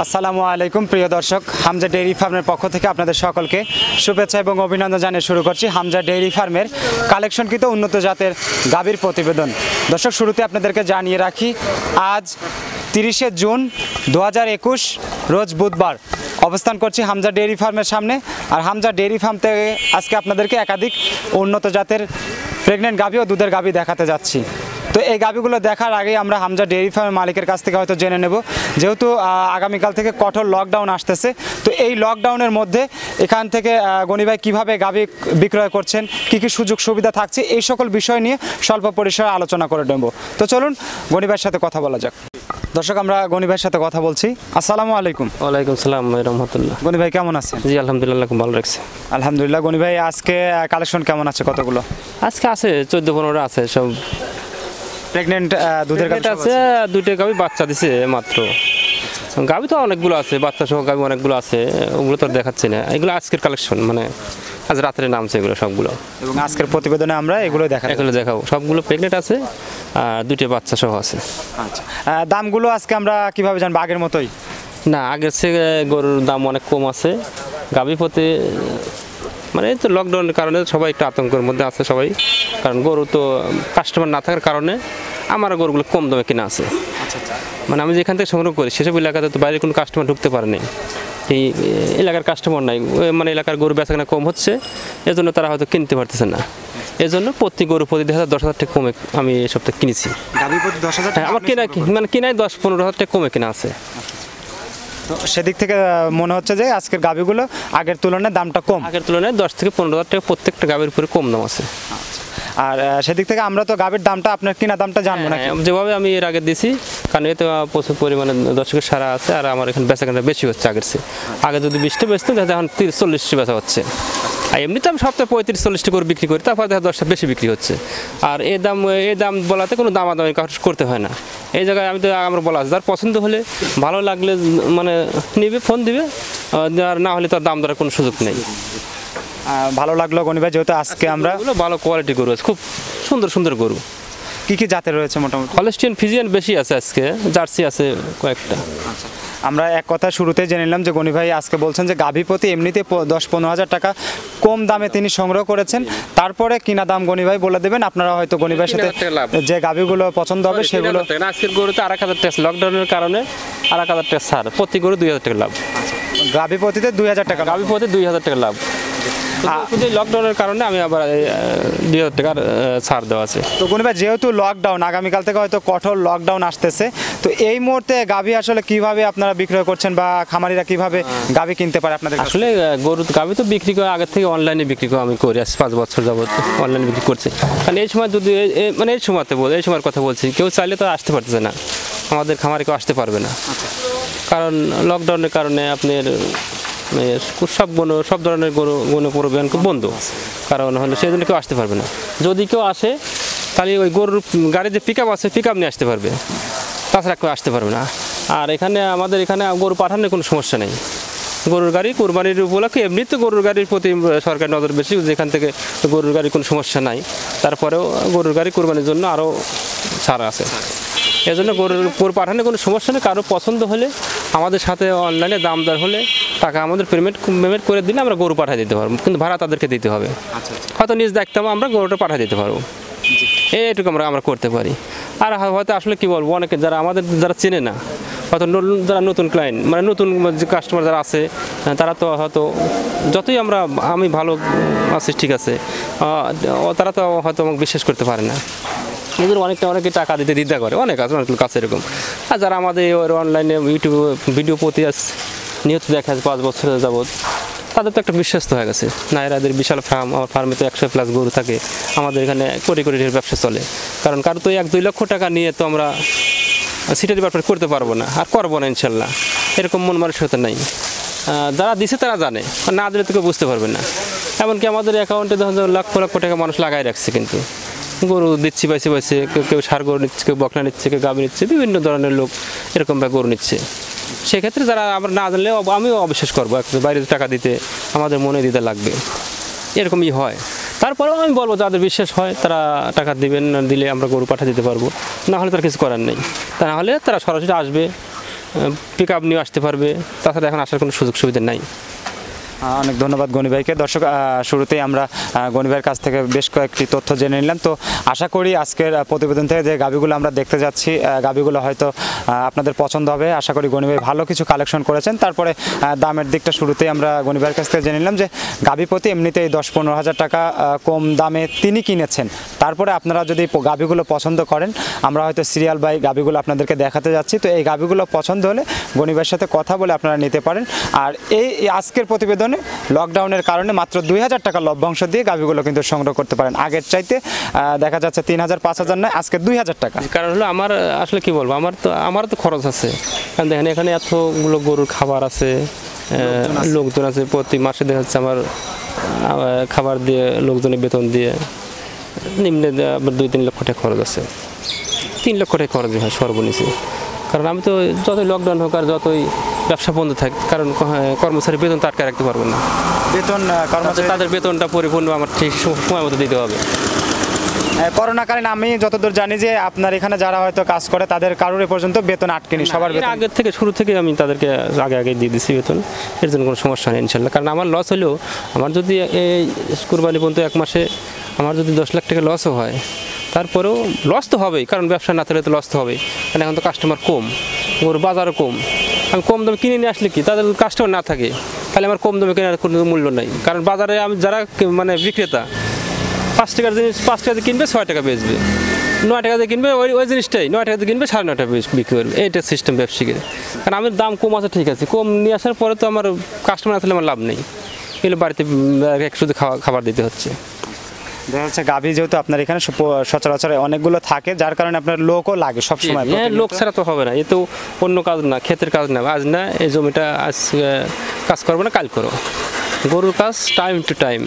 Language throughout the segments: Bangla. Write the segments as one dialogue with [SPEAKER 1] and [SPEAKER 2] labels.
[SPEAKER 1] আসসালামু আলাইকুম প্রিয় দর্শক, হামজা ডেইরি ফার্মের পক্ষ থেকে আপনাদের সকলকে শুভেচ্ছা এবং অভিনন্দন জানিয়ে শুরু করছি হামজা ডেইরি ফার্মের কালেকশনকৃত উন্নত জাতের গাভীর প্রতিবেদন। দর্শক, শুরুতে আপনাদেরকে জানিয়ে রাখি, আজ 30শে জুন 2021 রোজ বুধবার অবস্থান করছি হামজা ডেইরি ফার্মের সামনে। আর হামজা ডেইরি ফার্ম থেকে আজকে আপনাদেরকে একাধিক উন্নত জাতের প্রেগনেন্ট গাভী ও দুধের গাভী দেখাতে যাচ্ছি। তো এই গাভীগুলো দেখার আগেই আমরা হামজা ডেইরি ফার্মের মালিকের কাছ থেকে হয়তো জেনে নেব, যেহেতু আগামীকাল থেকে কঠোর লকডাউন আসতেছে, তো এই লকডাউনের মধ্যে এখান থেকে গনি ভাই কীভাবে গাভী বিক্রয় করছেন, কী কী সুযোগ সুবিধা থাকছে, এই সকল বিষয় নিয়ে স্বল্প পরিসরে আলোচনা করে নেব। তো চলুন গনি ভাইয়ের সাথে কথা বলা যাক। দর্শক, আমরা গনি ভাইয়ের সাথে কথা বলছি। আসসালামু আলাইকুম।
[SPEAKER 2] ওয়ালাইকুম সালাম রহমতুল্লাহ।
[SPEAKER 1] গনি ভাই কেমন আছেন?
[SPEAKER 2] জি আলহামদুলিল্লাহ, খুব ভালো রাখছে।
[SPEAKER 1] আলহামদুলিল্লাহ। গনি ভাই, আজকে কালেকশন কেমন আছে? কতগুলো
[SPEAKER 2] আজকে আছে? 14-15টা আছে, সব
[SPEAKER 1] প্রেগনেন্ট দুধের গাভী
[SPEAKER 2] আছে। দুইটা গাভী বাচ্চা দিছে মাত্র। গাভী তো অনেকগুলো আছে, বাচ্চা সহ গাভী অনেকগুলো আছে, ওগুলো তো দেখাচ্ছি না। এগুলো আজকের কালেকশন, মানে আজ রাত্রে নামছে এগুলো সবগুলো,
[SPEAKER 1] এবং আজকের প্রতিবেদনে আমরা এগুলো
[SPEAKER 2] দেখাবো। সবগুলো প্রেগনেন্ট আছে আর দুইটা বাচ্চা সহ আছে।
[SPEAKER 1] আচ্ছা, দামগুলো আজকে আমরা কিভাবে জানবো? আগের মতোই
[SPEAKER 2] না, আগের থেকে গরুর দাম অনেক কম আছে। গাভী প্রতি মানে এই তো লকডাউনের কারণে সবাই একটু আতঙ্কের মধ্যে আছে সবাই, কারণ গরু তো কাস্টমার না থাকার কারণে আমার গরুগুলো কম দামে কিনা আছে। মানে আমি যেখান থেকে সংগ্রহ করি সেসব এলাকাতে তো বাইরে কোনো কাস্টমার ঢুকতে পারেনি, এই এলাকার কাস্টমার নাই, মানে এলাকার গরু বেচাকেনা কম হচ্ছে, এজন্য তারা হয়তো কিনতে পারতেছে না। এই জন্য প্রতি গরু প্রতি 10,000 টাকা কমে আমি এই সপ্তাহে কিনেছি। হ্যাঁ, আমার কিনা মানে কিনায় 10-15,000 টাকা কমে কিনা আছে।
[SPEAKER 1] তো সেদিক থেকে মনে হচ্ছে যে আজকের গাভীগুলো আগের তুলনায় দামটা কম।
[SPEAKER 2] আগের তুলনায় 10-15,000 টাকা প্রত্যেকটা গাভীর উপরে কম দাম আছে।
[SPEAKER 1] আর সেদিক থেকে আমরা তো গাভীর দামটা, আপনার কিনা দামটা জানবো না
[SPEAKER 2] যেভাবে আমি এর আগে দিছি, কারণ এতে প্রচুর পরিমাণে দর্শকের সারা আছে, আর আমার এখানে বেচাকেনা বেশি হচ্ছে আগের চেয়ে। আগে যদি 20টা বেচতাম, এখন 30-40টা বেচা হচ্ছে। আর এমনিতে আমি সপ্তাহে 35-40টা করে বিক্রি করি, তারপর দেখা 10টা বেশি বিক্রি হচ্ছে। আর এই দাম বলাতে কোনো দামাদামি করতে হয় না। এই জায়গায় আমি তো আমার বলা আছে, যার পছন্দ হলে ভালো লাগলে মানে নিবে, ফোন দিবে, আর না হলে তার দাম দরের কোনো সুযোগ নেই।
[SPEAKER 1] ভালো লাগলো গনি ভাই, যেহেতু আজকে আমরা
[SPEAKER 2] ভালো কোয়ালিটি গরু আছে, খুব সুন্দর সুন্দর গরু।
[SPEAKER 1] কি কি জাতের রয়েছে? মোটামুটি
[SPEAKER 2] হলস্টিয়ান ফ্রিজিয়ান বেশি আছে, আজকে জার্সি আছে কয়েকটা।
[SPEAKER 1] আমরা এক কথা শুরুতেই জেনে নিলাম যে গনি ভাই আজকে বলছেন যে গাভী প্রতি এমনিতে 10-15,000 টাকা কম দামে তিনি সংগ্রহ করেছেন, তারপরে কিনা দাম গনি ভাই বলে দেবেন। আপনারা হয়তো গনি ভাইয়ের সাথে যে গাভীগুলো পছন্দ হবে সেগুলো।
[SPEAKER 2] আজকের গরুতে 2,000 টাকা, লকডাউনের কারণে 2,000 টাকা ছাড়, প্রতি গরু 2,000 টাকা লাভ।
[SPEAKER 1] গাভী প্রতিতে 2,000 টাকা,
[SPEAKER 2] গাভী প্রতি 2,000 টাকা লাভ। লকডাউনের কারণে আমি আবার 2,000 টাকার ছাড় দেওয়া আছে।
[SPEAKER 1] তো গনি ভাই, যেহেতু লকডাউন, আগামীকাল থেকে হয়তো কঠোর লকডাউন আসতেছে, তো এই মুহূর্তে গাভী আসলে কিভাবে আপনারা বিক্রয় করছেন বা খামারিরা কিভাবে গাভী কিনতে পারে আপনাদের?
[SPEAKER 2] আসলে গরু গাভী তো বিক্রি করে আগের থেকে অনলাইনে বিক্রি করে আমি করি, 5 বছর যাবত অনলাইনে বিক্রি করছি। কারণ এই সময় যদি মানে এই সময়ের কথা বলছি, কেউ চাইলে তো আসতে পারতেছে না, আমাদের খামারে কেউ আসতে পারবে না, কারণ লকডাউনের কারণে আপনার সব ধরনের গণপরিবহন খুব বন্ধ, কারণ হলো সেই জন্য কেউ আসতে পারবে না। যদি কেউ আসে তাহলে ওই গরুর গাড়ির যে পিক আপ আছে, পিক আপ নিয়ে আসতে পারবে, তাছাড়া কেউ আসতে পারবে না। আর আমাদের এখানে গরু পাঠানোর কোনো সমস্যা নেই। গরুর গাড়ি কোরবানির উপলক্ষে এমনিতে গরুর গাড়ির প্রতি সরকার নজর বেশি, যেখান থেকে গরুর গাড়ির কোনো সমস্যা নাই, তারপরেও গরুর গাড়ি কোরবানির জন্য আরও ছাড় আছে। এই জন্য গরু পাঠানোর কোনো সমস্যা নেই। কারো পছন্দ হলে আমাদের সাথে অনলাইনে দাম দর হলে টাকা আমাদের পেমেন্ট করে দিলে আমরা গরু পাঠিয়ে দিতে পারবো, কিন্তু ভাড়া তাদেরকে দিতে হবে। হয়তো নিজ দেখতাম আমরা গরুটা পাঠিয়ে দিতে পারবো, এইটুকু আমরা করতে পারি। আর হয়তো আসলে কি বলবো, অনেকে যারা চেনে না, হয়তো যারা নতুন ক্লায়েন্ট, মানে নতুন যে কাস্টমার যারা আছে, তারা তো হয়তো যতই আমি ভালো আছি ঠিক আছে, তারা তো হয়তো আমাকে বিশ্বাস করতে পারে না, এদের অনেকে টাকা দিতে দ্বিধা করে, অনেক আছে অনেক কাছে এরকম। আর যারা আমাদের অনলাইনে ইউটিউব ভিডিও প্রতি নিয়ত দেখা যায় 5 বছর যাবৎ, তাদের তো একটা বিশ্বাস হয়ে গেছে না, এদের বিশাল ফার্ম, আমার ফার্মে তো 100+ গরু থাকে, আমাদের এখানে কোটি ব্যবসা চলে। কারণ তো 1-2 লক্ষ টাকা নিয়ে তো আমরা সিটারি ব্যাপার করতে পারবো না, আর করবো না ইনশাল্লাহ, এরকম মন মানসিকতা নাই। যারা দিছে তারা জানে, না দিলে তো কেউ বুঝতে পারবে না। এমনকি আমাদের অ্যাকাউন্টে লক্ষ টাকা মানুষ লাগাই রাখছে, কিন্তু গরু দিচ্ছি পাইছে কেউ ষাঁড় গরু নিচ্ছে, কেউ বকনা নিচ্ছে, কেউ গাভী নিচ্ছে, বিভিন্ন ধরনের লোক এরকমভাবে গরু নিচ্ছে। সেক্ষেত্রে যারা আমরা না জানলে আমিও অবিশ্বাস করবো, বাইরে টাকা দিতে আমাদের মনে দিতে লাগবে, এরকমই হয়। তারপরেও আমি বলবো যাদের বিশ্বাস হয় তারা টাকা দিবেন, দিলে আমরা গরু পাঠিয়ে দিতে পারবো, না হলে তার কিছু করার নেই। তা না হলে তারা সরাসরি আসবে, পিক আপ নিয়ে আসতে পারবে, তাছাড়া এখন আসার কোনো সুযোগ সুবিধা নাই।
[SPEAKER 1] অনেক ধন্যবাদ গনি ভাইকে। দর্শক, শুরুতেই আমরা গনি ভাইয়ের কাছ থেকে বেশ কয়েকটি তথ্য জেনে নিলাম। তো আশা করি আজকের প্রতিবেদন থেকে যে গাভীগুলো আমরা দেখতে যাচ্ছি, গাভীগুলো হয়তো আপনাদের পছন্দ হবে। আশা করি গনি ভাই ভালো কিছু কালেকশন করেছেন। তারপরে দামের দিকটা শুরুতেই আমরা গনি ভাইয়ের কাছ থেকে জেনে নিলাম যে গাভী প্রতি এমনিতেই 10-15 হাজার টাকা কম দামে তিনি কিনেছেন। তারপরে আপনারা যদি গাভীগুলো পছন্দ করেন, আমরা হয়তো সিরিয়াল বাই গাভীগুলো আপনাদেরকে দেখাতে যাচ্ছি। তো এই গাভীগুলো পছন্দ হলে গনি ভাইয়ের সাথে কথা বলে আপনারা নিতে পারেন। আর এই আজকের প্রতিবেদনে লকডাউনের কারণে মাত্র 2,000 টাকা লভ্যাংশ দিয়ে গাভীগুলো কিন্তু সংগ্রহ করতে পারেন। আগের চাইতে দেখা যাচ্ছে 3,000 5,000 নয়, আজকে 2,000 টাকা।
[SPEAKER 2] কারণ হলো আমার আসলে কি বলবো, আমার তো খরচ আছে। কারণ দেখেন এখানে এতগুলো গরুর খাবার আছে, লোকজন আছে, প্রতি মাসে দেখা যাচ্ছে আমার খাবার দিয়ে, লোকজনের বেতন দিয়ে নিম্নে আবার 2-3 লক্ষ টাকা খরচ আছে। 3 লক্ষ টাকা খরচ হয় সর্বনিচে। কারণ আমি তো যতই লকডাউন হোক আর যতই ব্যবসা বন্ধ থাকে, কারণ কর্মচারীর বেতন তো আটকে রাখতে পারবো না।
[SPEAKER 1] বেতন কর্মচারী
[SPEAKER 2] তাদের বেতনটা পরিপূর্ণ আমার ঠিক সময় মতো দিতে হবে।
[SPEAKER 1] করোনাকালীন আমি যতদূর জানি যে আপনার এখানে যারা হয়তো কাজ করে তাদের কারোর এ পর্যন্ত বেতন আটকেনি, সবার বেতন
[SPEAKER 2] আগের থেকে শুরু থেকে আমি তাদেরকে আগে দিয়ে দিচ্ছি বেতন। এর জন্য কোনো সমস্যা নেই ইনশাল্লাহ। কারণ আমার লস হলেও, আমার যদি এই কুরবানি পর্যন্ত 1 মাসে আমার যদি 10 লাখ টাকা লসও হয়, তারপরেও লস তো হবেই, কারণ ব্যবসা না থাকলে তো লস তো হবেই। কারণ এখন তো কাস্টমার কম, ওর বাজারও কম। আমি কম দামে কিনে নিয়ে আসলে কি, তাদের কাস্টমার না থাকে তাহলে আমার কম দামে কেনার কোনো মূল্য নাই। কারণ বাজারে আমি যারা মানে বিক্রেতা 5 টাকার জিনিস 5 টাকা দিয়ে কিনবে, 6 টাকা বেচবে। 9 টাকা দিয়ে কিনবে, ওই জিনিসটাই 9 টাকা দিয়ে কিনবে, 9.5 টাকা বিক্রি করবে। এইটা সিস্টেম ব্যবসায়ীদের। কারণ আমার দাম কম আছে, ঠিক আছে, কম নিয়ে আসার পরে তো আমার কাস্টমার আসলে আমার লাভ নেই। এগুলো বাড়িতে শুধু খাবার দিতে হচ্ছে।
[SPEAKER 1] দেখা যাচ্ছে গাভী যেহেতু আপনার এখানে সচরাচর অনেকগুলো থাকে, যার কারণে আপনার লোকও লাগে সবসময়।
[SPEAKER 2] লোক ছাড়া তো হবে না, এ তো অন্য কাজ না, ক্ষেতের কাজ না। আজ না এই জমিটা আজ কাজ করবো না, কাল করো। গরুর কাজ টাইম টু টাইম,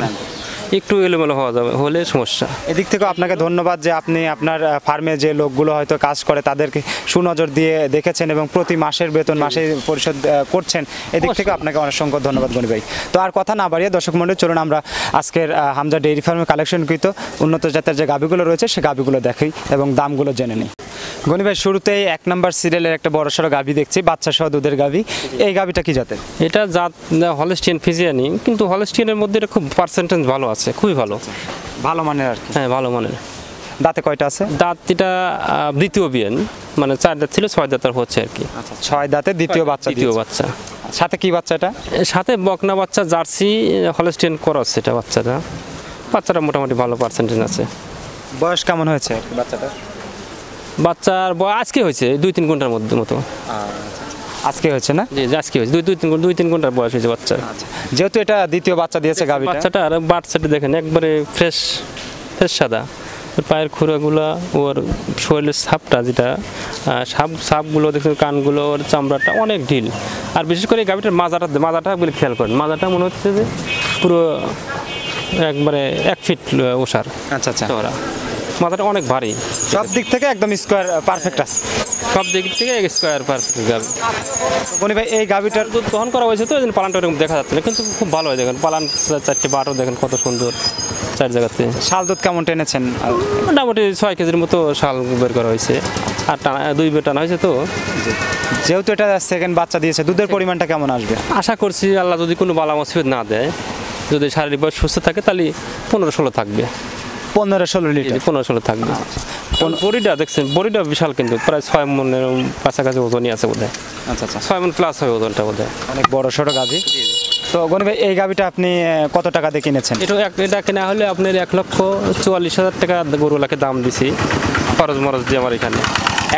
[SPEAKER 2] একটু এলোমেলো হওয়া যাবে হলে সমস্যা।
[SPEAKER 1] এদিক থেকেও আপনাকে ধন্যবাদ যে আপনি আপনার ফার্মে যে লোকগুলো হয়তো কাজ করে তাদেরকে সুনজর দিয়ে দেখেছেন এবং প্রতি মাসের বেতন মাসে পরিশোধ করছেন। এদিক থেকে আপনাকে অসংখ্য ধন্যবাদ গনি ভাই। তো আর কথা না বাড়িয়ে দর্শক মণ্ডলী, চলুন আমরা আজকের হামজা ডেইরি ফার্মে কালেকশনকৃত উন্নত জাতের যে গাভীগুলো রয়েছে সে গাভীগুলো দেখি এবং দামগুলো জেনে নিই। গনি ভাই, শুরুতেই 1 নম্বর সিরিয়ালের একটা বড়সড় গাভী দেখছি, বাচ্চা সহ দুধের গাভী। এই গাভীটা কি জাতের?
[SPEAKER 2] এটা জাত হলস্টিয়ান ফিজিয়ানি, কিন্তু হলস্টিয়ানের মধ্যে এটা খুব পার্সেন্টেজ ভালো আছে, খুবই ভালো,
[SPEAKER 1] ভালো মানের আর কি।
[SPEAKER 2] হ্যাঁ ভালো মানের।
[SPEAKER 1] দাঁতে কয়টা আছে?
[SPEAKER 2] দাঁত এটা দ্বিতীয় বিয়ান, মানে 4 দাঁত ছিল, 6 দাঁত হচ্ছে আর কি।
[SPEAKER 1] আচ্ছা, 6 দাঁতে দ্বিতীয় বাচ্চা। সাথে কি বাচ্চা এটা?
[SPEAKER 2] সাথে বকনা বাচ্চা, জার্সি হলস্টিয়ান ক্রস। এটা বাচ্চাটা মোটামুটি ভালো পার্সেন্টেজ আছে।
[SPEAKER 1] বয়স কেমন হয়েছে বাচ্চাটা?
[SPEAKER 2] বাচ্চার আজকে হয়েছে 2-3 ঘন্টার মতো।
[SPEAKER 1] আজকে হয়েছে না?
[SPEAKER 2] জি, আজকে হয়েছে 2-3 ঘন্টার বয়স হয়েছে বাচ্চার।
[SPEAKER 1] যেহেতু এটা দ্বিতীয় বাচ্চা দিয়েছে গাভীটা,
[SPEAKER 2] বাচ্চাটা আর বাচ্চাটা দেখেন একবারে ফ্রেশ সাদা। ওর পায়ের খুঁড়াগুলো, ওর শরীরের ছাপটা, যেটা সাপগুলো দেখছেন, কানগুলো, ওর চামড়াটা অনেক ঢিল। আর বিশেষ করে এই গাভীটার মাজাটা বলে খেয়াল করেন, মাজাটা মনে হচ্ছে যে পুরো একবারে 1 ফিট ওষার।
[SPEAKER 1] আচ্ছা,
[SPEAKER 2] ওরা মাথাটা অনেক ভারী,
[SPEAKER 1] সব দিক থেকে একদম স্কোয়ার পারফেক্ট আছে,
[SPEAKER 2] সব দিক থেকে স্কোয়ার পারফেক্ট গাভী।
[SPEAKER 1] গনি ভাই, এই গাভীটার
[SPEAKER 2] দুধ দহন করা হয়েছে তো এই জন্য পালানটা ওরকম দেখা যাচ্ছে না, কিন্তু খুব ভালো হয়। দেখেন পালান 4টে বাটও দেখেন কত সুন্দর 4 জায়গাতে।
[SPEAKER 1] শাল দুধ কেমন টেনেছেন?
[SPEAKER 2] মোটামুটি 6 কেজির মতো শাল বের করা হয়েছে, আর 2 বের টানা হয়েছে। তো
[SPEAKER 1] যেহেতু এটা সেকেন্ড বাচ্চা দিয়েছে, দুধের পরিমাণটা কেমন আসবে?
[SPEAKER 2] আশা করছি আল্লাহ যদি কোনো বালা মুসিবত না দেয়, যদি শারীরিকভাবে সুস্থ থাকে, তাহলে 15-16 থাকবে।
[SPEAKER 1] 15-16 লিটার?
[SPEAKER 2] 15-16 থাকবে। বড়িটা দেখছেন, বড়িটা বিশাল, কিন্তু প্রায় 6 মনের কাছাকাছি ওজনই আছে বোধহয়।
[SPEAKER 1] আচ্ছা,
[SPEAKER 2] 6 মন প্লাস হয় ওজনটা বোধহয়।
[SPEAKER 1] অনেক বড় সড়ো গাভী। তো গনি ভাই, এই গাভীটা আপনি কত টাকা দিয়ে কিনেছেন?
[SPEAKER 2] এটা কেনা হলে আপনার 1,44,000 টাকা গরুলাকে দাম দিছি, খরচ মরচ দিয়ে আমার এখানে।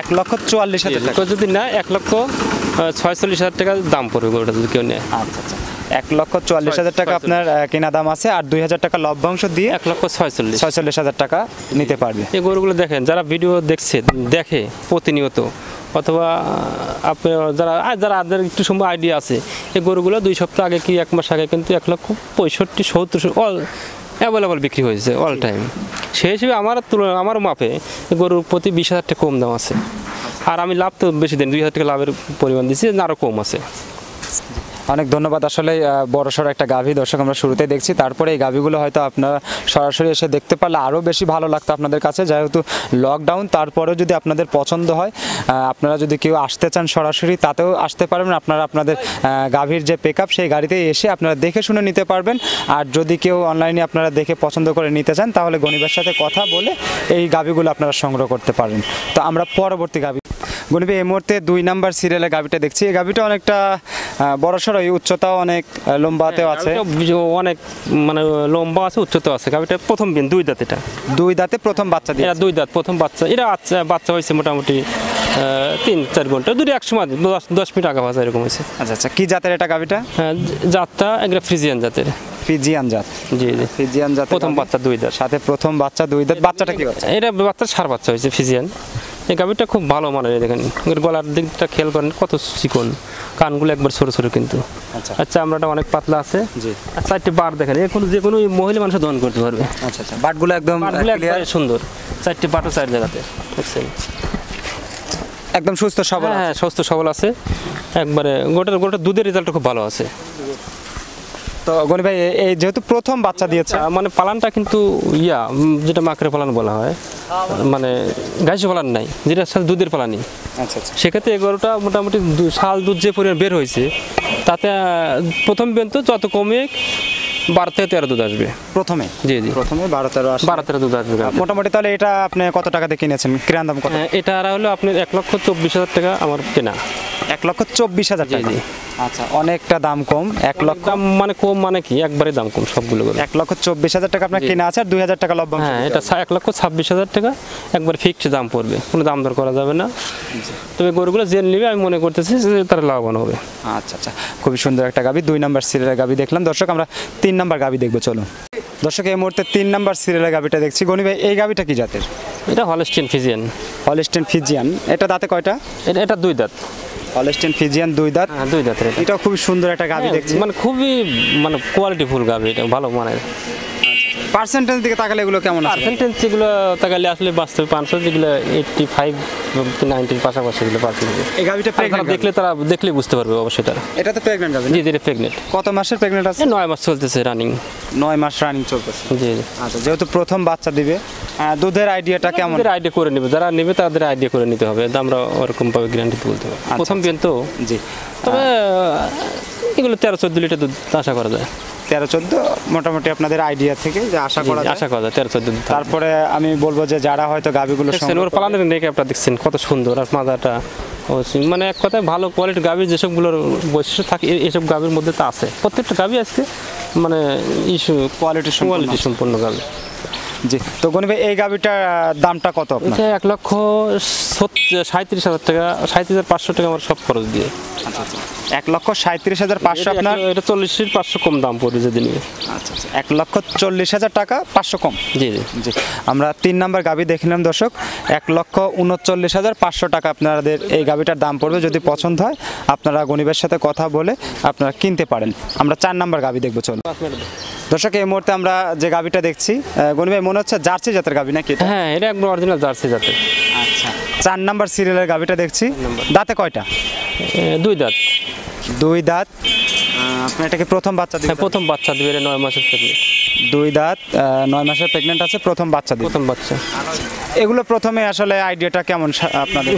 [SPEAKER 1] 1,44,000 টাকা?
[SPEAKER 2] যদি না 1,46,000 টাকা দাম পড়বে গরুটা যদি কেউ নেয়।
[SPEAKER 1] আচ্ছা, 1,44,000 টাকা আপনার কেনা দাম আছে, আর 2,000 টাকা লভ্যাংশ দিয়ে 1,46,000 টাকা নিতে পারবে।
[SPEAKER 2] এই গরুগুলো দেখেন, যারা ভিডিও দেখে প্রতিনিয়ত, অথবা আপনি যারা একটু সম্ভব আইডিয়া আছে, এই গরুগুলো 2 সপ্তাহ আগে কি 1 মাস আগে কিন্তু 1,65,000-70,000 অল অ্যাভেলেবল বিক্রি হয়েছে অল টাইম। সেই হিসেবে আমার মাপে গরুর প্রতি 20,000 টাকা কম দাম আছে। আর আমি লাভ তো বেশি দিন 2,000 টাকা লাভের পরিমাণ দিচ্ছি, আরও কম আছে।
[SPEAKER 1] অনেক ধন্যবাদ। আসলে বড়সড় একটা গাভী দর্শক আমরা শুরুতে দেখছি, তারপরে এই গাভীগুলো হয়তো আপনারা সরাসরি এসে দেখতে পারলে আরও বেশি ভালো লাগতো আপনাদের কাছে। যেহেতু লকডাউন, তারপরেও যদি আপনাদের পছন্দ হয়, আপনারা যদি কেউ আসতে চান সরাসরি তাতেও আসতে পারবেন। আপনারা আপনাদের গাভীর যে পিক আপ সেই গাড়িতে এসে আপনারা দেখে শুনে নিতে পারবেন। আর যদি কেউ অনলাইনে আপনারা দেখে পছন্দ করে নিতে চান তাহলে গণিবের সাথে কথা বলে এই গাভীগুলো আপনারা সংগ্রহ করতে পারবেন। তো আমরা পরবর্তী গাভী গণিবে এই মুহূর্তে 2 নাম্বার সিরিয়ালের গাভীটা দেখছি। এই গাভীটা অনেকটা বড়সড়, এই উচ্চতাও অনেক লম্বাতেও আছে,
[SPEAKER 2] অনেক মানে লম্বা আছে, উচ্চতাও আছে। গাভীটা প্রথম দিন 2 দাঁত, এটা
[SPEAKER 1] 2 দাঁতে প্রথম বাচ্চা দিয়ে,
[SPEAKER 2] এটা 2 দাঁত প্রথম বাচ্চা। এটা বাচ্চা হয়েছে মোটামুটি 3-4 ঘন্টা, 2 এক সময় 10 মিনিট আগে বাচ্চা এরকম হয়েছে।
[SPEAKER 1] আচ্ছা আচ্ছা, কি জাতের এটা গাভীটা?
[SPEAKER 2] জাতটা একটা ফ্রিজিয়ান জাতের।
[SPEAKER 1] ফিজিয়ান জাত?
[SPEAKER 2] জি জি,
[SPEAKER 1] ফিজিয়ান জাত,
[SPEAKER 2] প্রথম বাচ্চা 2 দাঁত,
[SPEAKER 1] সাথে প্রথম বাচ্চা 2 দাঁত। বাচ্চাটা কি বাচ্চা?
[SPEAKER 2] এটা বাচ্চা সার বাচ্চা হয়েছে ফিজিয়ান। এই গাভীটা খুব ভালো মানের, দেখেন এর গলার দিকটা খেয়াল করেন কত চিকন, কানগুলো একবার ছোটো ছোটো কিন্তু। আচ্ছা, আমরাটা অনেক পাতলা আছে।
[SPEAKER 1] জি।
[SPEAKER 2] আর 4টি বাট দেখেন, এখন যে কোনো মহিলা মানুষ দহন করতে পারবে।
[SPEAKER 1] আচ্ছা আচ্ছা, বাটগুলো একদম ক্লিয়ার,
[SPEAKER 2] সুন্দর। 4টি বাটও 4 জায়গাতে দেখছেন,
[SPEAKER 1] একদম সুস্থ সবল।
[SPEAKER 2] হ্যাঁ, সুস্থ সবল আছে একবারে। গোটা দুধের রেজাল্ট খুব ভালো আছে।
[SPEAKER 1] তো গনি ভাই, এই যেহেতু প্রথম বাচ্চা দিয়েছে,
[SPEAKER 2] মানে পালানটা কিন্তু যেটা মাকড়ে পালান বলা হয়, মানে গাইছে পালান নাই, যেটা সাথে দুধের পালানি।
[SPEAKER 1] আচ্ছা আচ্ছা,
[SPEAKER 2] সেক্ষেত্রে এগারোটা মোটামুটি শাল দুধ যে পরিমাণ বের হয়েছে, তাতে প্রথম বেন তো যত কমে 12 থেকে 13 দুধ আসবে প্রথমে। জি জি,
[SPEAKER 1] প্রথমে 12-13
[SPEAKER 2] দুধ আসবে
[SPEAKER 1] মোটামুটি। তাহলে এটা আপনি কত টাকা দিয়ে কিনেছেন? কিরান দাম কত?
[SPEAKER 2] এটা হলো আপনার 1,24,000 টাকা আমার কেনা।
[SPEAKER 1] 1,24,000 টাকা? আচ্ছা, অনেকটা দাম কম। 1 লক্ষ
[SPEAKER 2] দাম মানে কম মানে কি, একবারে দাম কম সবগুলো।
[SPEAKER 1] 1,24,000 টাকা আপনার কেনা আছে, আর 2,000 টাকা লভ্যাংশ।
[SPEAKER 2] হ্যাঁ, এটা 1,26,000 টাকা একবার ফিক্সড দাম পড়বে, কোনো দাম দর করা যাবে না। তবে গরুগুলো যে নেবে আমি মনে করতেছি যে তারা লাভবান হবে।
[SPEAKER 1] আচ্ছা আচ্ছা, খুবই সুন্দর একটা গাভী। 2 নাম্বার সিরিয়ালের গাভী দেখলাম দর্শক, আমরা 3 নাম্বার গাভী দেখবো। চলো দর্শক, এই মুহূর্তে 3 নাম্বার সিরিয়ালের গাভীটা দেখছি। গনি ভাই, এই গাভীটা কি জাতের?
[SPEAKER 2] এটা হলস্টিন ফিজিয়ান।
[SPEAKER 1] Holstein Friesian. এটা দাঁতে কয়টা?
[SPEAKER 2] এটা 2 দাঁত।
[SPEAKER 1] হলস্টিন ফিজিয়ান 2 দাঁত।
[SPEAKER 2] হ্যাঁ, 2 দাঁতের।
[SPEAKER 1] এটা খুবই সুন্দর একটা গাভী দেখছি,
[SPEAKER 2] মানে খুবই মানে কোয়ালিটিফুল গাভী, এটা ভালো মানের।
[SPEAKER 1] পার্সেন্টেজ দিকে তাকালে এগুলো কেমন আছে?
[SPEAKER 2] পার্সেন্টেজ যেগুলো তাকালে আসলে বাস্তবে 500, যেগুলো 85-90 পাশাপাশি এগুলো পার্সেন্টেজ।
[SPEAKER 1] এই গাভীটা প্রেগন্যান্ট
[SPEAKER 2] দেখলে তারা দেখলে বুঝতে পারবে অবশ্যই তারা।
[SPEAKER 1] এটা তো প্রেগন্যান্ট গাভী?
[SPEAKER 2] জি জি, প্রেগনেন্ট।
[SPEAKER 1] কত মাসের প্রেগন্যান্ট আছে?
[SPEAKER 2] 9 মাস চলতেছে রানিং।
[SPEAKER 1] 9 মাস রানিং চলতেছে।
[SPEAKER 2] জি জি।
[SPEAKER 1] আচ্ছা, যেহেতু প্রথম বাচ্চা দিবে, দুধের আইডিয়াটা কেমন?
[SPEAKER 2] আইডিয়া করে নেবে, যারা নেবে তাদের আইডিয়া করে নিতে হবে, আমরা ওরকম ভাবে গ্যারান্টি বলতে হবে। প্রথম বিয়ান তো।
[SPEAKER 1] জি।
[SPEAKER 2] তবে এগুলো 13-14 লিটার দুধ আশা করা যায়।
[SPEAKER 1] 13-14 মোটামুটি আপনাদের আইডিয়া থেকে যে আশা করা যায়। 13-14 দিন।
[SPEAKER 2] তারপরে
[SPEAKER 1] আমি বলবো যে যারা হয়তো গাভীগুলো
[SPEAKER 2] ওর পালানের নেকে আপনারা দেখছেন কত সুন্দর, আর মাদাটা মানে এক কথায় ভালো কোয়ালিটির গাভীর যেসবগুলোর বৈশিষ্ট্য থাকে এসব গাভীর মধ্যে তো আছে। প্রত্যেকটা গাভী আজকে মানে কোয়ালিটি সম্পূর্ণ গাভী।
[SPEAKER 1] জি। তো গনি ভাই, এই গাভীটার দামটা কত আপনার?
[SPEAKER 2] 1,37,000 টাকা, 37,500 টাকা আমার সব খরচ দিয়ে।
[SPEAKER 1] 1,37,500 আপনার?
[SPEAKER 2] এটা 40,500 কম দাম পড়বে যদি নিবে।
[SPEAKER 1] আচ্ছা আচ্ছা, 1,40,000 টাকা 500 কম।
[SPEAKER 2] জি জি
[SPEAKER 1] জি। আমরা 3 নাম্বার গাভী দেখলাম দর্শক, 1,39,500 টাকা আপনাদের এই গাভীটার দাম পড়বে। যদি পছন্দ হয় আপনারা গনিবের সাথে কথা বলে আপনারা কিনতে পারেন। আমরা 4 নাম্বার গাভী দেখবো। চলো দর্শক, এই মুহূর্তে আমরা যে গাভীটা দেখছি, গনি ভাই মনে হচ্ছে জার্সি জাতের গাভী নাকি?
[SPEAKER 2] হ্যাঁ, এটা একদম অরিজিনাল জার্সি জাতের।
[SPEAKER 1] আচ্ছা, 4 নাম্বার সিরিয়ালের গাভীটা দেখছি। দাঁতে কয়টা?
[SPEAKER 2] 2 দাঁত।
[SPEAKER 1] 2 দাঁত। আপনি এটাকে প্রথম বাচ্চা দিবেন?
[SPEAKER 2] প্রথম বাচ্চা দিবে, 9 মাসের প্রেগনেন্ট।
[SPEAKER 1] 2 দাঁত, 9 মাসের প্রেগনেন্ট আছে, প্রথম বাচ্চা দিবে।
[SPEAKER 2] প্রথম বাচ্চা।
[SPEAKER 1] এগুলো প্রথমে আসলে আইডিয়াটা কেমন আপনাদের?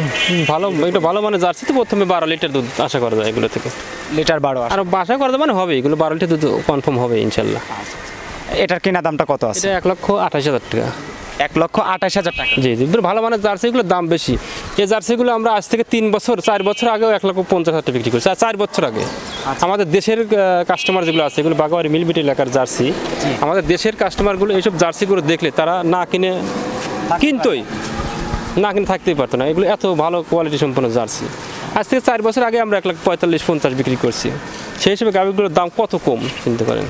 [SPEAKER 2] ভালো, এটা ভালো মানে জার্সি তো প্রথমে 12 লিটার দুধ আশা করা যায় এগুলো থেকে।
[SPEAKER 1] লিটার 12
[SPEAKER 2] আর আশা করা যায় মানে হবে, এগুলো 12 লিটার দুধ কনফার্ম হবে ইনশাল্লাহ।
[SPEAKER 1] এটার কিনা দামটা কত আছে?
[SPEAKER 2] এটা 1,28,000 টাকা।
[SPEAKER 1] 1,28,000 টাকা?
[SPEAKER 2] জি জি, ভালো মানে জার্সিগুলোর দাম বেশি। এই জার্সিগুলো আমরা আজ থেকে 4 বছর আগেও 1,50,000 টাকা বিক্রি করছি। 4 বছর আগে আমাদের দেশের কাস্টমার যেগুলো আছে, এগুলো বাগাবাড়ি মিলবিট এলাকার জার্সি, আমাদের দেশের কাস্টমারগুলো এইসব জার্সিগুলো দেখলে তারা না কিনে থাকতেই পারতো না। এগুলো এত ভালো কোয়ালিটি সম্পন্ন জার্সি। আজ থেকে 4 বছর আগে আমরা 1,45,50 বিক্রি করছি। সেই হিসেবে গাভীগুলোর দাম কত কম চিন্তা করেন।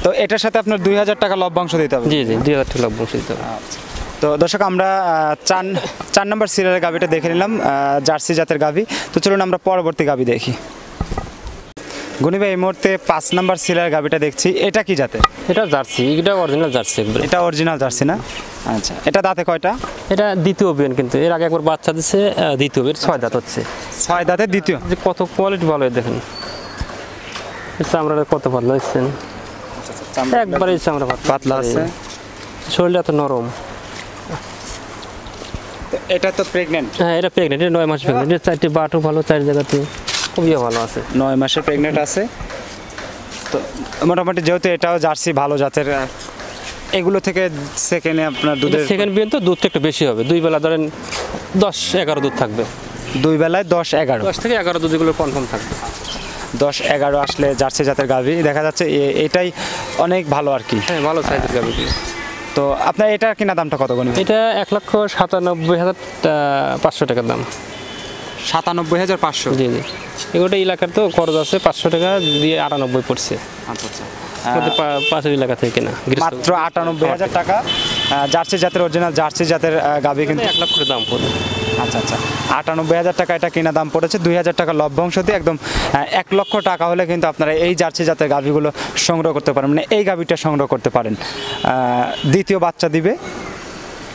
[SPEAKER 1] তো এটার সাথে আপনার 2,000 টাকা লভ্যাংশ দিতে হবে?
[SPEAKER 2] জি জি, 2,000 টাকা লভ্যাংশ দিতে হবে।
[SPEAKER 1] তো দর্শক, আমরা 4 নম্বর সিরিয়ালের গাভীটা দেখে নিলাম, জার্সি জাতের গাভী। তো চলুন আমরা পরবর্তী গাভী দেখি। গনি ভাই, এই মুহূর্তে 5 নম্বর সিরিয়ালের গাভীটা দেখছি। এটা কি জাতের?
[SPEAKER 2] এটা জার্সি, এটা অরিজিনাল জার্সি একবার।
[SPEAKER 1] এটা অরিজিনাল জার্সি না? আচ্ছা, এটা দাঁতে কয়টা?
[SPEAKER 2] এটা দ্বিতীয় বিয়ান, কিন্তু এর আগে একবার বাচ্চা দিচ্ছে, দ্বিতীয় বিয়ান 6 দাঁত হচ্ছে।
[SPEAKER 1] 6 দাঁতের দ্বিতীয়।
[SPEAKER 2] যে কত কোয়ালিটি ভালো দেখেন। চামড়াটা কত পাতলা দেখছেন, একবারে চামড়া
[SPEAKER 1] পাতলা আছে,
[SPEAKER 2] শরীরটা এত নরম।
[SPEAKER 1] এটা তো প্রেগনেন্ট?
[SPEAKER 2] হ্যাঁ এটা প্রেগনেন্ট, এটা 9 মাস প্রেগনেন্ট। এটা 4টি বাটও ভালো, 4 জায়গাতে খুবই ভালো আছে,
[SPEAKER 1] 9 মাসের প্রেগনেন্ট আছে। তো মোটামুটি যেহেতু এটাও জার্সি ভালো জাতের, এগুলো থেকে সেকেন্ডে আপনার দুধের
[SPEAKER 2] সেকেন্ড বিয়ে তো দুধটা একটু বেশি হবে, 2 বেলা ধরেন 10-11 দুধ থাকবে,
[SPEAKER 1] 2 বেলায় 10-11,
[SPEAKER 2] 10 থেকে 11 দুধ এগুলো কনফার্ম থাকবে।
[SPEAKER 1] 10-11 আসলে জার্সি জাতের গাভী দেখা যাচ্ছে, এটাই অনেক ভালো আর কি।
[SPEAKER 2] হ্যাঁ ভালো সাইজের গাভী।
[SPEAKER 1] তো আপনার এটা কিনা দামটা কত গণি?
[SPEAKER 2] এটা 1,97,500 টাকার দাম।
[SPEAKER 1] 97,500?
[SPEAKER 2] জি জি, এগুলোটা এলাকার তো খরচ আছে, 500 টাকা দিয়ে 98 পড়ছে।
[SPEAKER 1] আচ্ছা আচ্ছা,
[SPEAKER 2] পাশের এলাকা থেকে কেনা,
[SPEAKER 1] মাত্র 98,000 টাকা জার্সি জাতের, অরিজিনাল জার্সি জাতের গাভী কিন্তু
[SPEAKER 2] 1 লাখ করে দাম পড়ে।
[SPEAKER 1] আচ্ছা আচ্ছা, 98,000 টাকা এটা কিনা দাম পড়েছে। 2,000 টাকা লভ্যাংশ দিয়ে একদম 1 লক্ষ টাকা হলে কিন্তু আপনারা এই জার্সি জাতের গাভীগুলো সংগ্রহ করতে পারেন, মানে এই গাভীটা সংগ্রহ করতে পারেন। দ্বিতীয় বাচ্চা দিবে।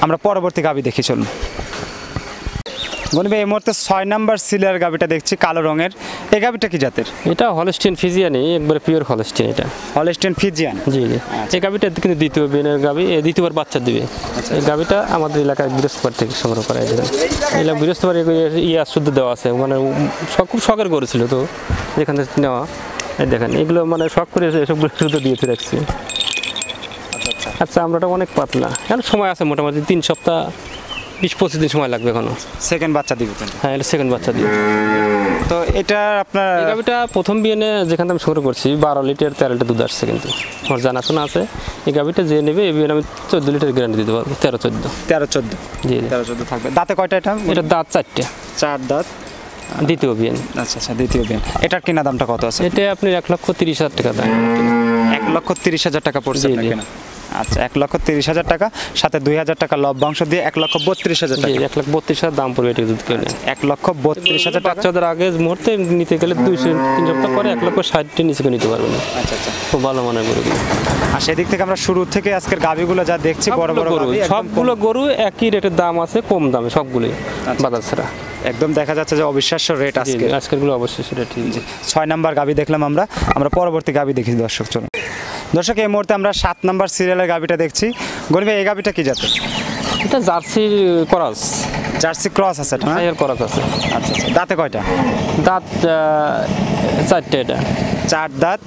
[SPEAKER 1] আমরা পরবর্তী গাভী দেখি, চলুন। গনিবে এই মুহূর্তে 6 নাম্বার সিলার গাভীটা দেখছি, কালো রঙের। এই গাভীটা কি জাতের?
[SPEAKER 2] এটা হলস্টিন ফিজিয়ানি, একবারে পিওর হলস্টিন। এটা
[SPEAKER 1] হলস্টিন ফিজিয়ান?
[SPEAKER 2] জি জি। এই গাভীটা কিন্তু দ্বিতীয় বিয়ের গাভী, দ্বিতীয়বার বাচ্চা দিবে। এই গাভীটা আমাদের এলাকায় বৃহস্পতিবার থেকে সংগ্রহ করা যায়। এলাকা বৃহস্পতিবার শুদ্ধ দেওয়া আছে, মানে খুব শখের গরু ছিল তো, যেখান থেকে নেওয়া। এই দেখেন এগুলো মানে শখ করে এসবগুলো শুদ্ধ দিয়েছে রাখছি। আচ্ছা, আমরাটা অনেক পাতলা, এখন সময় আছে মোটামুটি 3 সপ্তাহ 20-25 দিন সময় লাগবে এখনো।
[SPEAKER 1] সেকেন্ড বাচ্চা দিবে?
[SPEAKER 2] হ্যাঁ এটা সেকেন্ড বাচ্চা দিবে।
[SPEAKER 1] তো এটা আপনার
[SPEAKER 2] এই গাভীটা প্রথম বিয়ে যেখান থেকে আমি শুরু করছি 12 লিটার 13 লিটার দুধ আসছে, কিন্তু আমার জানাশোনা আছে। এই গাভীটা যে নেবে এই বিয়ে আমি 14 লিটার গ্যারান্টি দিতে পারবো। 13-14
[SPEAKER 1] জি 13-14 থাকবে। দাঁতে কয়টা এটা?
[SPEAKER 2] এটা দাঁত 4টে।
[SPEAKER 1] 4 দাঁত,
[SPEAKER 2] দ্বিতীয় বিয়ে।
[SPEAKER 1] আচ্ছা আচ্ছা, দ্বিতীয় বিয়ে। এটার কিনা দামটা কত আছে?
[SPEAKER 2] এটা আপনি 1,30,000 টাকা দাম।
[SPEAKER 1] 1,30,000 টাকা পড়ছে আপনার কেনা? আচ্ছা, 1,30,000 টাকা, সাথে 2,000 টাকা লভ্যাংশ দিয়ে 1,32,000 টাকা।
[SPEAKER 2] 1,32,000 দাম পড়বে এটা দুধ কিনে।
[SPEAKER 1] 1,32,000 টাকা।
[SPEAKER 2] বাচ্চাদের আগে মুহূর্তে নিতে গেলে 2-3 সপ্তাহ পরে 1,60,000 নিচে নিতে পারবে না।
[SPEAKER 1] আচ্ছা আচ্ছা,
[SPEAKER 2] খুব ভালো মানের গরু।
[SPEAKER 1] আর সেদিক থেকে আমরা শুরু থেকে আজকের গাভীগুলো যা দেখছি, বড় বড়
[SPEAKER 2] গরু, সবগুলো গরু একই রেটের দাম আছে, কম দামে সবগুলোই, বাজার ছাড়া।
[SPEAKER 1] একদম দেখা যাচ্ছে যে অবিশ্বাস্য রেট আজকে।
[SPEAKER 2] আজকের গুলো অবশ্যই সেটা ঠিক।
[SPEAKER 1] 6 নাম্বার গাভী দেখলাম আমরা পরবর্তী গাভী দেখি দর্শক। চলুন দর্শক, এই মুহূর্তে আমরা 7 নাম্বার সিরিয়ালের গাভীটা দেখছি। গনি ভাই, এই গাভীটা কি জাতের?
[SPEAKER 2] এটা জার্সি ক্রস।
[SPEAKER 1] জার্সি ক্রস আছে এটা?
[SPEAKER 2] এর ক্রস আছে।
[SPEAKER 1] আচ্ছা আচ্ছা, দাঁতে কয়টা?
[SPEAKER 2] দাঁত 4টে। এটা
[SPEAKER 1] 4 দাঁত।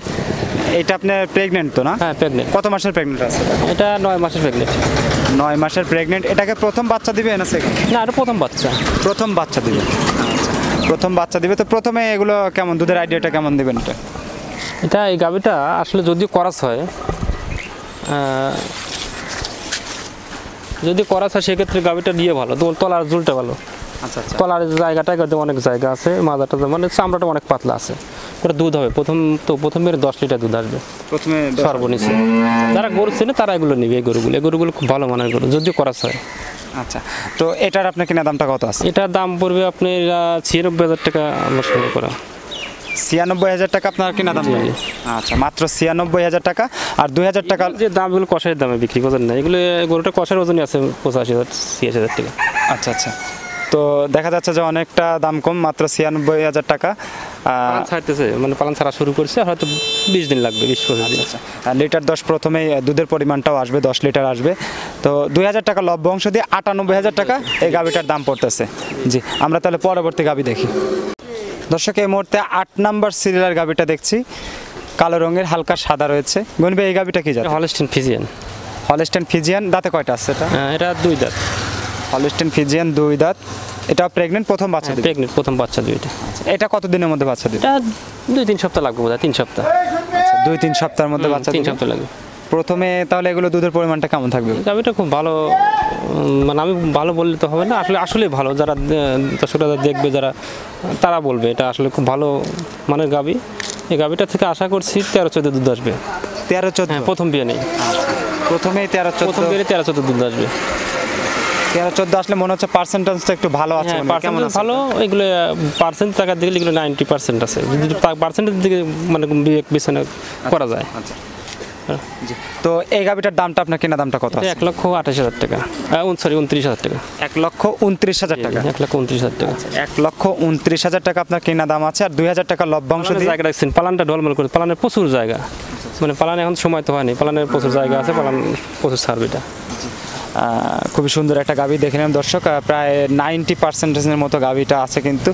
[SPEAKER 1] এটা আপনার প্রেগনেন্ট তো না?
[SPEAKER 2] হ্যাঁ প্রেগনেন্ট।
[SPEAKER 1] কত মাসের প্রেগনেন্ট আছে?
[SPEAKER 2] এটা 9 মাসের প্রেগনেন্ট।
[SPEAKER 1] 9 মাসের প্রেগনেন্ট। এটাকে প্রথম বাচ্চা দিবে না সেকেন্ড?
[SPEAKER 2] না, এটা প্রথম বাচ্চা।
[SPEAKER 1] প্রথম বাচ্চা দিবে। প্রথম বাচ্চা দিবে। তো প্রথমে এগুলো কেমন, দুধের আইডিয়াটা কেমন দিবেন এটা?
[SPEAKER 2] এটা এই গাভীটা আসলে যদি করাস হয়, সেক্ষেত্রে গাভীটা দিয়ে ভালো, তোমার তলার ঝুলটা ভালো।
[SPEAKER 1] আচ্ছা আচ্ছা,
[SPEAKER 2] তলার জায়গাটা অনেক জায়গা আছে, মাজাটা মানে চামড়াটা অনেক পাতলা আছে। ওটা দুধ হবে প্রথমে 10 লিটার দুধ আসবে
[SPEAKER 1] প্রথমে
[SPEAKER 2] সর্বনিচে। যারা গরু চেনে তারা এগুলো নেবে। এই গরুগুলো খুব ভালো মানের গরু যদি করাস হয়।
[SPEAKER 1] আচ্ছা, তো এটার আপনার কিনা দামটা কত আছে?
[SPEAKER 2] এটার দাম পড়বে আপনার 96,000 টাকা আমরা সংগ্রহ করা।
[SPEAKER 1] 96,000 টাকা আপনার কিনা দাম? আচ্ছা, মাত্র 96,000 টাকা। আর 2,000 টাকা
[SPEAKER 2] যে দাম, এগুলো কষাইয়ের দামে বিক্রি করেন না, এগুলো গরুটা কষার ওজনই আছে 85,000-86,000 টাকা।
[SPEAKER 1] আচ্ছা আচ্ছা, তো দেখা যাচ্ছে যে অনেকটা দাম কম, মাত্র 96,000 টাকা।
[SPEAKER 2] ছাড়তেছে মানে পালন ছাড়া শুরু করছে, হয়তো 20 দিন লাগবে, 20-25 দিন।
[SPEAKER 1] আচ্ছা, লিটার 10 প্রথমে দুধের পরিমাণটাও আসবে, 10 লিটার আসবে। তো 2,000 টাকা লভ্যাংশ দিয়ে 98,000 টাকা এই গাভীটার দাম পড়তেছে। জি, আমরা তাহলে পরবর্তী গাভী দেখি দর্শক। এই মুহূর্তে 8 নাম্বার সিরিয়ালের গাভীটা দেখছি, কালো রঙের, হালকা সাদা রয়েছে। গনি ভাই, এই গাভীটা কি জাত?
[SPEAKER 2] Holstein Friesian.
[SPEAKER 1] Holstein Friesian. দাঁতে কয়টা আছে এটা?
[SPEAKER 2] এটা 2 দাঁত।
[SPEAKER 1] হলস্টিন ফিজিয়ান 2 দাঁত। এটা প্রেগনেন্ট, প্রথম বাচ্চা দিবে?
[SPEAKER 2] প্রেগনেন্ট, প্রথম বাচ্চা দিবে।
[SPEAKER 1] এটা কত দিনের মধ্যে বাচ্চা দিবে?
[SPEAKER 2] এটা 2-3 সপ্তাহ লাগবে, বোধহয় 3 সপ্তাহ।
[SPEAKER 1] আচ্ছা, 2-3 সপ্তাহের মধ্যে বাচ্চা দিবে।
[SPEAKER 2] 3 সপ্তাহ লাগবে।
[SPEAKER 1] প্রথমে তাহলে এগুলো দুধের পরিমাণটা কেমন থাকবে?
[SPEAKER 2] গাভীটা খুব ভালো, মানে আমি ভালো বললে তো হবে না, আসলে ভালো। যারা দর্শকরা দেখবে, যারা তারা বলবে এটা আসলে খুব ভালো মানের গাভী। এই গাভীটা থেকে আশা করছি 13-14 দুধ আসবে।
[SPEAKER 1] 13-14?
[SPEAKER 2] হ্যাঁ, প্রথম বিয়ে নেই,
[SPEAKER 1] প্রথমেই 13-14?
[SPEAKER 2] প্রথম বিয়ে 13-14 দুধ আসবে।
[SPEAKER 1] 13-14 আসলে মনে হচ্ছে পার্সেন্টেজটা একটু ভালো আছে।
[SPEAKER 2] কেমন ভালো? এগুলো পার্সেন্ট টাকার দিকে এগুলো 90% আছে। যদি পার্সেন্টের দিকে মানে বিবেচনা করা যায়।
[SPEAKER 1] আচ্ছা, জি। তো এই গাভিটার দামটা আপনার কেনা দামটা কত আছে?
[SPEAKER 2] 1,28,000 টাকা, সরি 29,000 টাকা।
[SPEAKER 1] 1,29,000 টাকা।
[SPEAKER 2] 1,29,000 টাকা।
[SPEAKER 1] 1,29,000 টাকা আপনার কেনা দাম আছে, আর 2,000 টাকা লভ্যাংশ দিয়ে
[SPEAKER 2] জায়গা রাখছেন, পালানটা ঢলমল করে, পালানের প্রচুর জায়গা, মানে পালানে এখন সময় তো হয়নি, পালানের প্রচুর জায়গা আছে, পালান প্রচুর ছাড়বে এটা।
[SPEAKER 1] খুবই সুন্দর একটা গাভি দেখে নিলাম দর্শক, প্রায় 90% মতো গাভিটা আছে, কিন্তু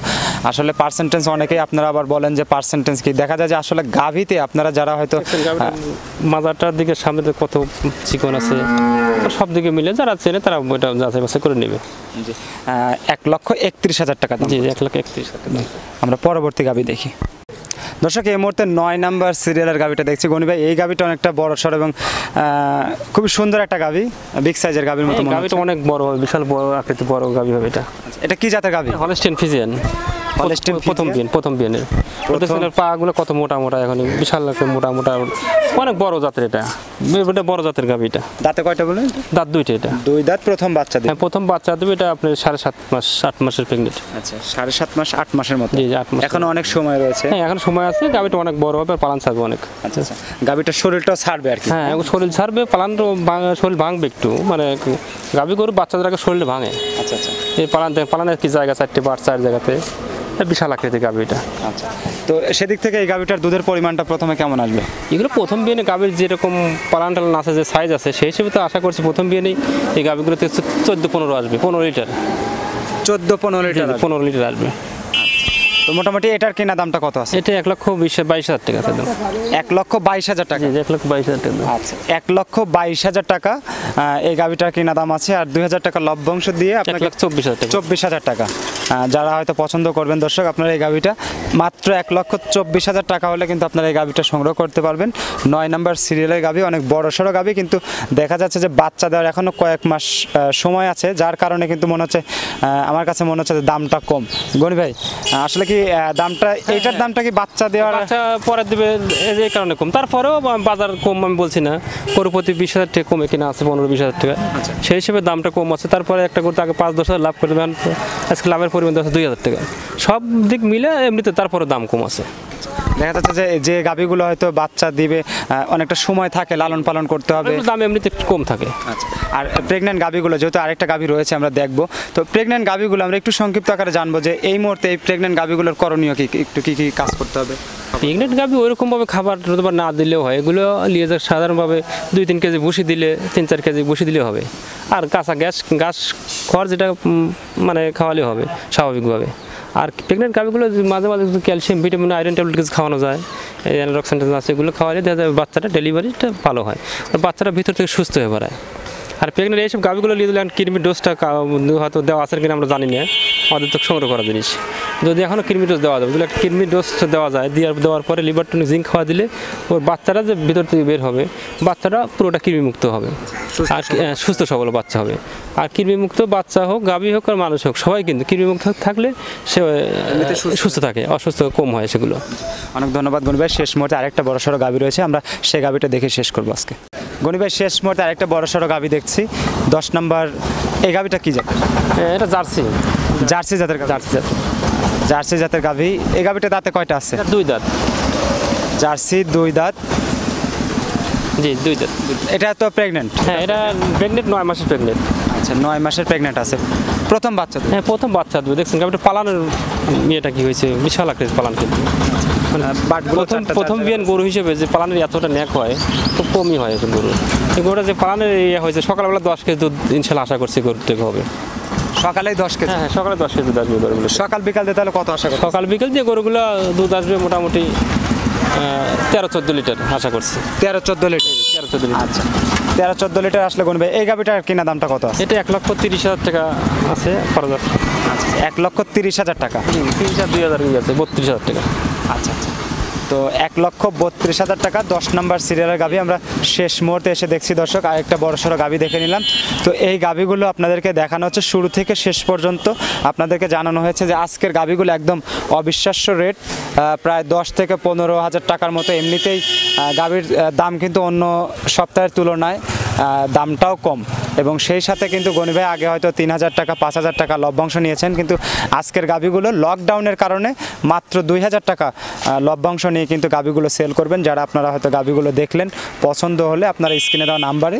[SPEAKER 1] আসলে পার্সেন্টেজ অনেকেই আপনারা আবার বলেন যে পার্সেন্টেজ কি, দেখা যায় যে আসলে গাভিতে আপনারা যারা হয়তো
[SPEAKER 2] মাজারটার দিকে সামনে কত চিকন আছে, সব দিকে মিলে যারা চেনে তারা ওইটা যাচাই বাছাই করে নেবে।
[SPEAKER 1] 1,31,000 টাকা দাম।
[SPEAKER 2] জি, 1,31,000 টাকা।
[SPEAKER 1] আমরা পরবর্তী গাভি দেখি দর্শক। এই মুহূর্তে 9 নাম্বার সিরিয়ালের গাভিটা দেখছি গনি ভাই। এই গাভিটা অনেকটা বড় সড় এবং খুবই সুন্দর একটা গাভি, বিগ সাইজের গাভির মতো।
[SPEAKER 2] গাভিটা অনেক বড়, বিশাল বড় আকৃতি, বড় গাভি হবে এটা।
[SPEAKER 1] এটা কি জাতের গাভি?
[SPEAKER 2] হলস্টিয়ান ফ্রিজিয়ান, প্রথম বিয়ানের পাগুলো কত মোটা মোটা, এখন বিশাল মোটা মোটা, অনেক বড় জাতের এটা, বড় জাতের গাভি। এটা
[SPEAKER 1] দাঁতে কয়টা বলেন?
[SPEAKER 2] দাঁত দুইটা। এটা
[SPEAKER 1] 2 দাঁত, প্রথম বাচ্চা দেবে।
[SPEAKER 2] হ্যাঁ, প্রথম বাচ্চা দেবে। এটা আপনার 7.5 মাস, 8 মাসের প্রেগনেন্ট।
[SPEAKER 1] আচ্ছা, 7.5 মাস, 8 মাসের মতো।
[SPEAKER 2] জি, 8 মাস।
[SPEAKER 1] এখন অনেক সময় রয়েছে।
[SPEAKER 2] হ্যাঁ, এখন সময় আছে। গাভিটা অনেক বড় হবে, পালান ছাড়বে অনেক।
[SPEAKER 1] আচ্ছা আচ্ছা, গাভিটার শরীরটাও ছাড়বে আর কি।
[SPEAKER 2] হ্যাঁ, শরীর ছাড়বে, পালানও শরীর ভাঙবে একটু, মানে গাভি গরু বাচ্চাদের আগে শরীরে ভাঙে।
[SPEAKER 1] আচ্ছা আচ্ছা,
[SPEAKER 2] এই পালানের কি জায়গা, 4টে বার 4 জায়গাতে, বিশাল আকৃতির গাভিটা।
[SPEAKER 1] আচ্ছা, তো সেদিক থেকে এই গাভিটার দুধের পরিমাণটা প্রথমে কেমন আসবে?
[SPEAKER 2] এগুলো প্রথম বিয়ানে গাভির যেরকম পালান টালান আছে, যে সাইজ আছে, সেই হিসেবে তো আশা করছি প্রথম বিয়ানেই এই গাভিগুলোতে 14-15 আসবে, 15 লিটার।
[SPEAKER 1] 14-15 লিটার?
[SPEAKER 2] 15 লিটার আসবে।
[SPEAKER 1] তো মোটামুটি এটার কেনা দামটা কত আছে?
[SPEAKER 2] এটা 1,22,000 টাকা আছে।
[SPEAKER 1] 1,22,000 টাকা?
[SPEAKER 2] 1,22,000 টাকা।
[SPEAKER 1] আচ্ছা, 1,22,000 টাকা এই গাভিটার কেনা দাম আছে, আর 2,000 টাকা লভ্যাংশ দিয়ে আপনাকে
[SPEAKER 2] 1,24,000 টাকা।
[SPEAKER 1] 24,000 টাকা। যারা হয়তো পছন্দ করবেন দর্শক, আপনারা এই গাভিটা মাত্র 1,24,000 টাকা হলে কিন্তু আপনারা এই গাভিটা সংগ্রহ করতে পারবেন। 9 নাম্বার সিরিয়ালের গাভি, অনেক বড় সড়ো গাভি, কিন্তু দেখা যাচ্ছে যে বাচ্চা দেওয়ার এখনো কয়েক মাস সময় আছে, যার কারণে কিন্তু মনে হচ্ছে, আমার কাছে মনে হচ্ছে যে দামটা কম। গনি ভাই, আসলে কি দামটা, এইটার দামটা কি বাচ্চা দেওয়ার,
[SPEAKER 2] বাচ্চা পরে দেবে এই কারণে কম, তারপরেও বাজার কম আমি বলছি না, গরু প্রতি 20,000 টাকা কমে কিনা আছে, 15-20,000 টাকা, সেই হিসেবে দামটা কম আছে। তারপরে একটা করতে আগে 5-10,000 লাভ করে দেবেন, আজকে লাভের পরিমাণ 2,000 টাকা, সব দিক মিলে এমনিতে তারপরে দাম কম আছে।
[SPEAKER 1] দেখা যাচ্ছে যে গাভিগুলো হয়তো বাচ্চা দিবে, অনেকটা সময় থাকে, লালন পালন করতে হবে,
[SPEAKER 2] দাম এমনিতে কম থাকে।
[SPEAKER 1] আচ্ছা, আর প্রেগন্যান্ট গাভিগুলো, যেহেতু আরেকটা গাভি রয়েছে আমরা দেখবো, তো প্রেগন্যান্ট গাভিগুলো আমরা একটু সংক্ষিপ্ত আকারে জানবো যে এই মুহূর্তে এই প্রেগন্যান্ট গাভিগুলোর করণীয় কি, একটু কি কি কাজ করতে হবে?
[SPEAKER 2] প্রেগনেন্ট গাভি ওইরকমভাবে খাবার না দিলেও হয়, এগুলো নিয়ে যাক সাধারণভাবে 2-3 কেজি ভুসি দিলে, 3-4 কেজি ভুসি দিলে হবে, আর কাঁচা ঘাস খড় যেটা মানে খাওয়ালে হবে স্বাভাবিকভাবে। আর প্রেগনেন্ট গাভিগুলো মাঝে মাঝে ক্যালসিয়াম, ভিটামিন, আয়রন ট্যাবলেট কিছু খাওয়ানো যায়, অ্যানরক্সেন্টাস আছে, এগুলো খাওয়ালে দেখা যায় বাচ্চাটা ডেলিভারিটা ভালো হয়, আর বাচ্চাটা ভিতর থেকে সুস্থ হয়ে বেড়ায়। আর প্রেগনেন্ট এইসব গাভিগুলো নিয়ে দিলে কৃমি ডোজটা হয়তো দেওয়া আছে কিনা আমরা জানি না, আমাদের তো সংগ্রহ করা জিনিস, যদি এখনও কৃমি ডোজ দেওয়া যাবে, একটা কৃমি ডোজ দেওয়া যায়, দেওয়ার পরে লিভার টনিক জিঙ্ক খাওয়া দিলে ওর বাচ্চাটা যে ভিতর থেকে বের হবে, বাচ্চাটা পুরোটা কৃমিমুক্ত হবে, আর সুস্থ সবল বাচ্চা হবে। আর কৃমিমুক্ত বাচ্চা হোক, গাভী হোক, আর মানুষ হোক, সবাই কিন্তু কৃমিমুক্ত থাকলে সে সুস্থ থাকে, অসুস্থ কম হয় সেগুলো।
[SPEAKER 1] অনেক ধন্যবাদ গনি ভাই। শেষ মুহূর্তে আরেকটা বড় সড়ো গাভি রয়েছে, আমরা সেই গাভিটা দেখে শেষ করবো আজকে। গনি ভাই, শেষ মুহূর্তে আরেকটা বড় সড়ো গাভি দেখছি, 10 নাম্বার। এই গাভিটা কি জাত?
[SPEAKER 2] এটা জার্সি
[SPEAKER 1] জাতের জার্সি জাতের গাভি। এই গাভিটা দাঁতে কয়টা আছে?
[SPEAKER 2] 2 দাঁত।
[SPEAKER 1] জার্সি 2 দাঁত?
[SPEAKER 2] জি, 2 দাঁত।
[SPEAKER 1] এটা তো প্রেগনেন্ট?
[SPEAKER 2] হ্যাঁ, এটা প্রেগনেন্ট, 9 মাসের প্রেগনেন্ট।
[SPEAKER 1] আচ্ছা, 9 মাসের প্রেগনেন্ট আছে, প্রথম বাচ্চা?
[SPEAKER 2] হ্যাঁ, প্রথম বাচ্চা দেবে। দেখছেন গাভিটা পালানের ইয়েটা কি হয়েছে, বিশাল আকৃতির পালান, কিন্তু প্রথম বিয়ান গরু হিসেবে যে পালানের এতটা ন্যাক হয় খুব কমই হয় এখন গরু। এই গরুটা যে পালানের ইয়ে হয়েছে, সকালবেলা 10 কেজি দুধ ইনশাল্লাহ আশা করছি গরু থেকে হবে।
[SPEAKER 1] সকালেই 10 কেজি?
[SPEAKER 2] হ্যাঁ, সকালে 10 কেজি দুধ আসবে গরুগুলো।
[SPEAKER 1] সকাল বিকাল দিয়ে তাহলে কত আশা করি?
[SPEAKER 2] সকাল বিকাল দিয়ে গরুগুলো দুধ আসবে মোটামুটি 13-14 লিটার আশা করছি।
[SPEAKER 1] 13-14 লিটার?
[SPEAKER 2] 13-14 লিটার।
[SPEAKER 1] আচ্ছা, 13-14 লিটার আসলে গণবে। এই গাভিটার কিনা দামটা কত আছে?
[SPEAKER 2] এটা 1,30,000 টাকা আছে খরচ।
[SPEAKER 1] 1,30,000 টাকা?
[SPEAKER 2] 30,000-2,000 আছে, 32,000 টাকা।
[SPEAKER 1] আচ্ছা আচ্ছা, তো 1,32,000 টাকা 10 নাম্বার সিরিয়ালের গাভি আমরা শেষ মুহূর্তে এসে দেখছি দর্শক। আরেকটা বড় সড়ো গাভি দেখে নিলাম। তো এই গাভিগুলো আপনাদেরকে দেখানো হচ্ছে শুরু থেকে শেষ পর্যন্ত, আপনাদেরকে জানানো হয়েছে যে আজকের গাভিগুলো একদম অবিশ্বাস্য রেট, প্রায় 10 থেকে 15,000 টাকার মতো। এমনিতেই গাভির দাম কিন্তু অন্য সপ্তাহের তুলনায় দামটাও কম এবং সেই সাথে কিন্তু গনি ভাই আগে হয়তো 3,000 টাকা 5,000 টাকা লভ্যাংশ নিয়েছেন, কিন্তু আজকের গাভীগুলো লকডাউনের কারণে মাত্র 2,000 টাকা লভ্যাংশ নিয়ে কিন্তু গাভীগুলো সেল করবেন। যারা আপনারা হয়তো গাভীগুলো দেখলেন, পছন্দ হলে আপনারা স্ক্রিনে দেওয়া নাম্বারে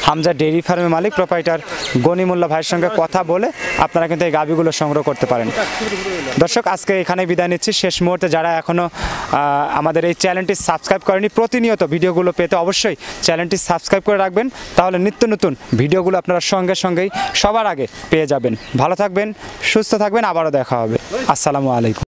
[SPEAKER 1] হামজা ডেইরি ফার্মের মালিক প্রোপ্রাইটার গনি মোল্লা ভাইয়ের সঙ্গে কথা বলে আপনারা কিন্তু এই গাভীগুলো সংগ্রহ করতে পারেন। দর্শক, আজকে এখানে বিদায় নিচ্ছি। শেষ মুহূর্তে যারা এখনও আমাদের এই চ্যানেলটি সাবস্ক্রাইব করেনি, প্রতিনিয়ত ভিডিওগুলো পেতে অবশ্যই চ্যানেলটি সাবস্ক্রাইব করে রাখবেন, তাহলে নিত্য নতুন ভিডিওগুলো আপনারা সঙ্গেই সবার আগে পেয়ে যাবেন। ভালো থাকবেন, সুস্থ থাকবেন, আবারও দেখা হবে। আসসালামু আলাইকুম।